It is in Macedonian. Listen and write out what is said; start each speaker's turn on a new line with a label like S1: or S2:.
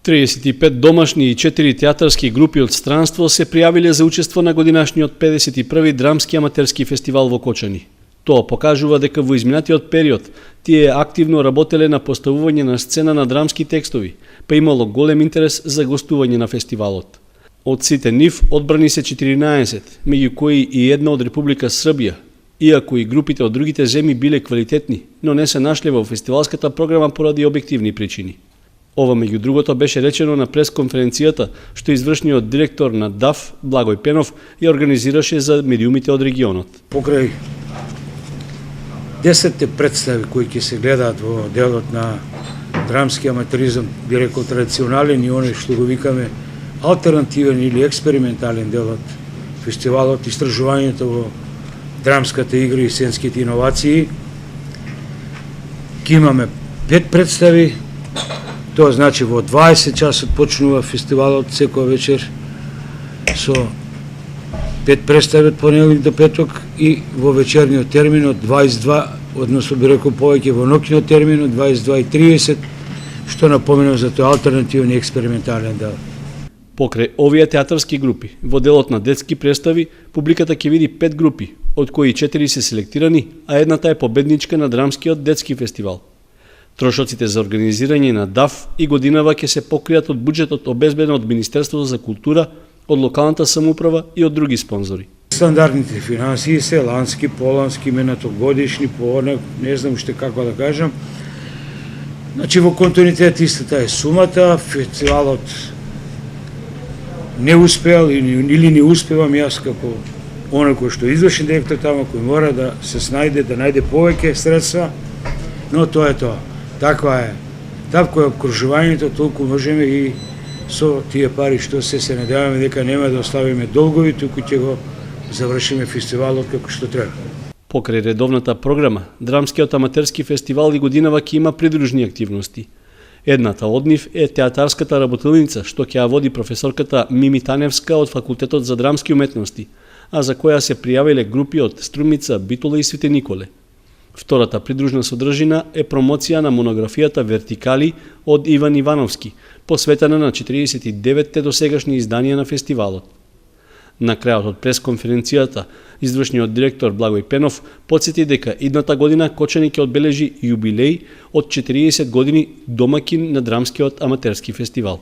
S1: 35 домашни и 4 театарски групи од странство се пријавиле за учество на годинашниот 51-ви драмски аматерски фестивал во Кочани. Тоа покажува дека во изминатиот период тие активно работеле на поставување на сцена на драмски текстови, па имало голем интерес за гостување на фестивалот. Од сите нив одбрани се 14, меѓу кои и една од Република Србија, иако и групите од другите земји биле квалитетни, но не се нашле во фестивалската програма поради објективни причини. Ова меѓу другото беше речено на пресконференцијата што извршниот директор на ДАФ, Благој Пенов, ја организираше за медиумите од регионот.
S2: Покрај 10 представи кои ќе се гледаат во делот на драмски аматеризам, би рекол традиционален и оној што го викаме алтернативен или експериментален делот фестивалот, истражувањето во драмската игра и сценските иновации. Ке имаме 5 представи. Тоа значи во 20 часот почнува фестивалот секоја вечер со 5 представи од понеделник до петок и во вечерниот термин од 22, односно би рекол повеќе во ноќниот термин од 22:30, што напоменам за тој алтернативен и експериментален дел.
S1: Покрај овие театарски групи, во делот на детски представи, публиката ќе види 5 групи, од кои 4 се селектирани, а едната е победничка на драмскиот детски фестивал. Трошоците за организирање на ДАФ и годинава ќе се покријат од буџетот обезбеден од Министерството за култура, од локалната самоуправа и од други спонзори.
S2: Стандардните финансии се лански, полански, минатогодишни, не знам уште како да кажам. Значи во континуитет истата е сумата, фестивалот не успеал или не успевам јас како оној кој што извршен директор тама, кој мора да се снајде, да најде повеќе средства, но тоа е тоа. Таква е. Такво е обкружувањето, толку можеме и со тие пари што се надеваме дека нема да оставиме долгови, туку ќе го завршиме фестивалот како што треба.
S1: Покрај редовната програма, драмскиот аматерски фестивал и годинава ќе има придружни активности. Едната од нив е театарската работилница, што ќе ја води професорката Мими Таневска од Факултетот за драмски уметности, а за која се пријавиле групи од Струмица, Битола и Свете Николе. Втората придружна содржина е промоција на монографијата Вертикали од Иван Ивановски, посветена на 49-те досегашни изданија на фестивалот. На крајот од пресконференцијата, извршниот директор Благој Пенов потсети дека идната година Кочани ќе одбележи јубилеј од 40 години домаќин на драмскиот аматерски фестивал.